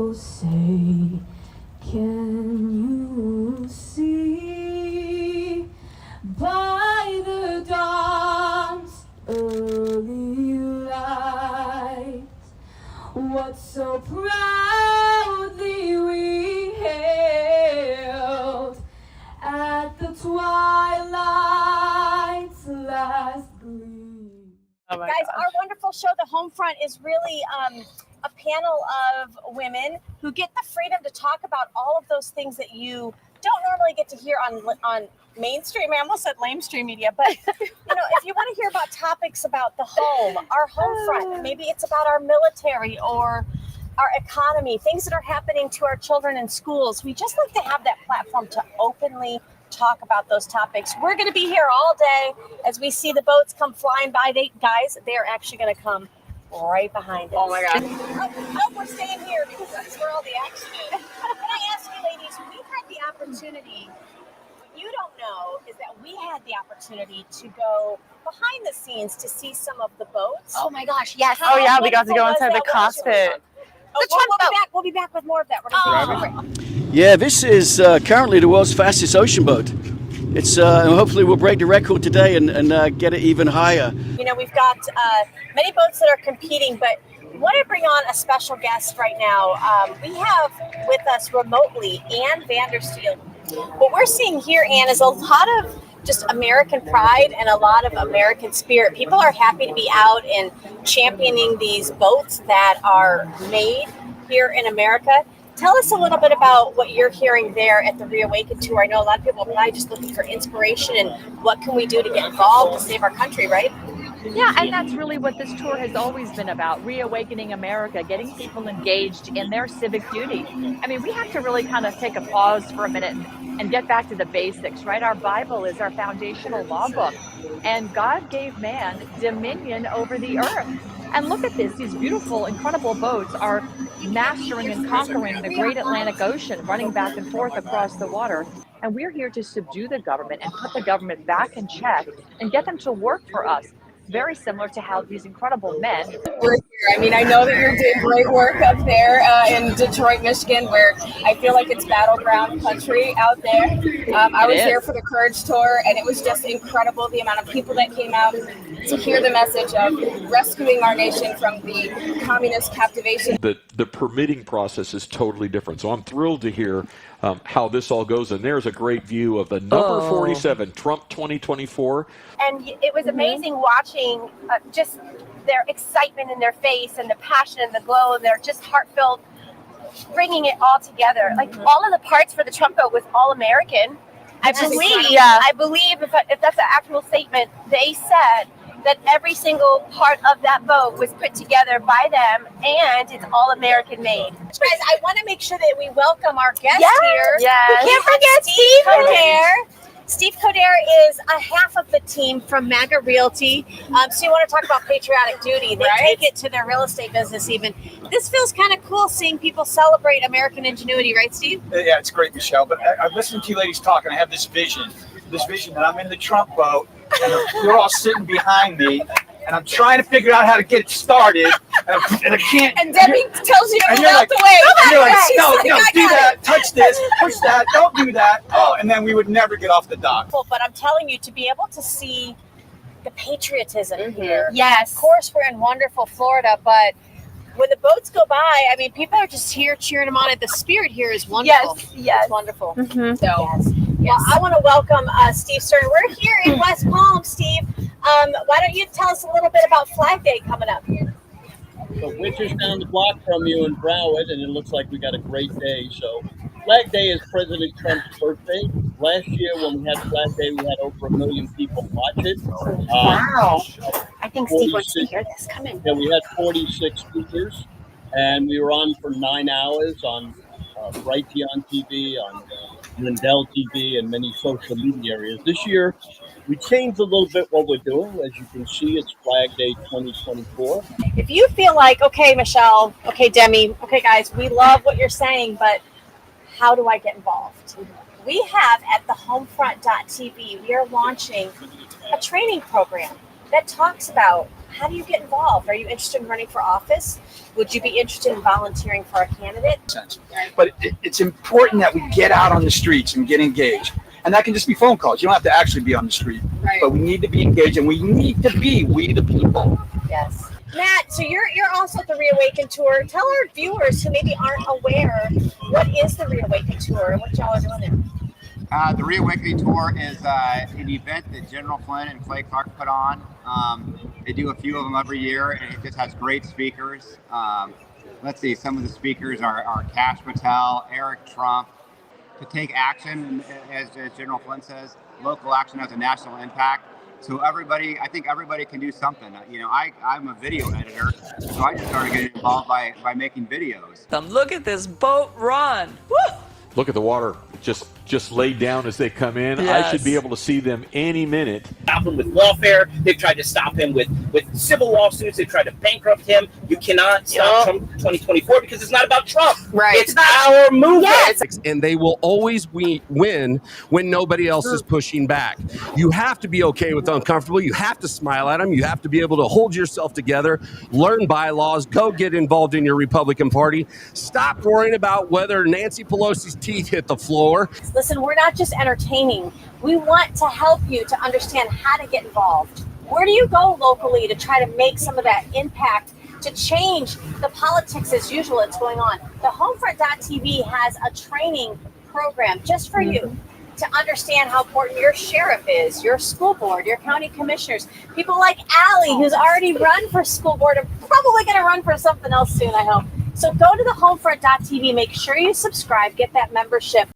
Oh, say, can you see by the dawn's early light what so proudly we hailed at the twilight's last gleam? Guys, our wonderful show, The Homefront, is really a panel of women who get the freedom to talk about all of those things that you don't normally get to hear on mainstream. I almost said lamestream media, but if you want to hear about topics about the home, our home front, maybe it's about our military or our economy, things that are happening to our children in schools. We just like to have that platform to openly talk about those topics. We're going to be here all day as we see the boats come flying by. They're actually going to come right behind us. Oh my God. Oh, we're staying here because that's where all the action is. Can I ask you, ladies, we had the opportunity, what you don't know is that we had the opportunity to go behind the scenes to see some of the boats. Oh my gosh, yes. How Oh yeah, we got to go wonderful inside was the that? What was your cockpit. We'll be back with more of that. We're gonna Yeah, this is currently the world's fastest ocean boat. It's hopefully we'll break the record today and get it even higher. We've got many boats that are competing, but I want to bring on a special guest right now. We have with us remotely Ann Vandersteel. What we're seeing here, Ann, is a lot of just American pride and a lot of American spirit. People are happy to be out and championing these boats that are made here in America. Tell us a little bit about what you're hearing there at the Reawaken Tour. I know a lot of people are probably just looking for inspiration and what can we do to get involved to save our country, right? Yeah, and that's really what this tour has always been about, reawakening America, getting people engaged in their civic duty. I mean, we have to really kind of take a pause for a minute and get back to the basics, right? Our Bible is our foundational law book, and God gave man dominion over the earth. And look at this, these beautiful, incredible boats are mastering and conquering the great Atlantic Ocean, running back and forth across the water. And we're here to subdue the government and put the government back in check and get them to work for us. Very similar to how these incredible men. We're here. I mean, I know that you're doing great work up there in Detroit, Michigan, where I feel like it's battleground country out there. I was there for the Courage Tour, and it was just incredible the amount of people that came out to hear the message of rescuing our nation from the communist captivation. The permitting process is totally different. So I'm thrilled to hear how this all goes. And there's a great view of the number 47, Trump 2024. And it was amazing watching just their excitement in their face and the passion and the glow, and they're just heartfelt, bringing it all together. Like all of the parts for the Trump vote was all American. I believe if that's an actual statement, they said that every single part of that boat was put together by them, and it's all American made. Guys, I want to make sure that we welcome our guest here. Yes. We can't forget Steve Coderre. Steve Coderre is a half of the team from MAGA Realty. So you want to talk about patriotic duty. They take it to their real estate business even. This feels kind of cool seeing people celebrate American ingenuity, right, Steve? Yeah, it's great, Michelle. But I've listened to you ladies talk, and I have this vision that I'm in the Trump boat, and you're all sitting behind me, and I'm trying to figure out how to get it started, and I can't. And Debbie tells you to and move out the way. And you're like, no, do that, touch this, push that, don't do that. Oh, and then we would never get off the dock. But I'm telling you, to be able to see the patriotism here. Yes. Of course, we're in wonderful Florida, but when the boats go by, I mean, people are just here cheering them on. The spirit here is wonderful. Yes. It's wonderful. Mm-hmm. So, well, I want to welcome Steve Stern. We're here in West Palm, Steve. Why don't you tell us a little bit about Flag Day coming up? So Winter's down the block from you in Broward, and it looks like we got a great day. So Flag Day is President Trump's birthday. Last year when we had Flag Day, we had over 1 million people watch it. Wow. I think Steve wants to hear this. Come in. Yeah, we had 46 speakers, and we were on for 9 hours on Brighteon TV, on Lindell TV, and many social media areas. This year, we changed a little bit what we're doing. As you can see, it's Flag Day 2024. If you feel like, okay, Michelle, okay, Demi, okay, guys, we love what you're saying, but how do I get involved? We have at thehomefront.tv, we are launching a training program that talks about How do you get involved? Are you interested in running for office? Would you be interested in volunteering for a candidate? But it's important that we get out on the streets and get engaged. And that can just be phone calls. You don't have to actually be on the street. Right. But we need to be engaged, and we need to be we the people. Yes. Matt, so you're also at the Reawaken Tour. Tell our viewers who maybe aren't aware, what is the Reawaken Tour and what y'all are doing there? The Reawakening Tour is an event that General Flynn and Clay Clark put on. They do a few of them every year, and it just has great speakers. Let's see, some of the speakers are Kash Patel, Eric Trump. To take action, as General Flynn says, local action has a national impact. So I think everybody can do something. You know, I'm a video editor, so I just started getting involved by making videos. Look at this boat run. Woo! Look at the water just laid down as they come in. Yes. I should be able to see them any minute. Stop him with lawfare. They've tried to stop him with civil lawsuits. They've tried to bankrupt him. You cannot stop Trump 2024 because it's not about Trump. Right. It's our movement. Yes. And they will always win when nobody else is pushing back. You have to be okay with uncomfortable. You have to smile at them. You have to be able to hold yourself together, learn bylaws, go get involved in your Republican Party. Stop worrying about whether Nancy Pelosi's teeth hit the floor. Listen, we're not just entertaining. We want to help you to understand how to get involved. Where do you go locally to try to make some of that impact to change the politics as usual that's going on? The Homefront.tv has a training program just for you to understand how important your sheriff is, your school board, your county commissioners, people like Allie, who's already run for school board and probably going to run for something else soon, I hope. So go to the Homefront.tv, make sure you subscribe, get that membership.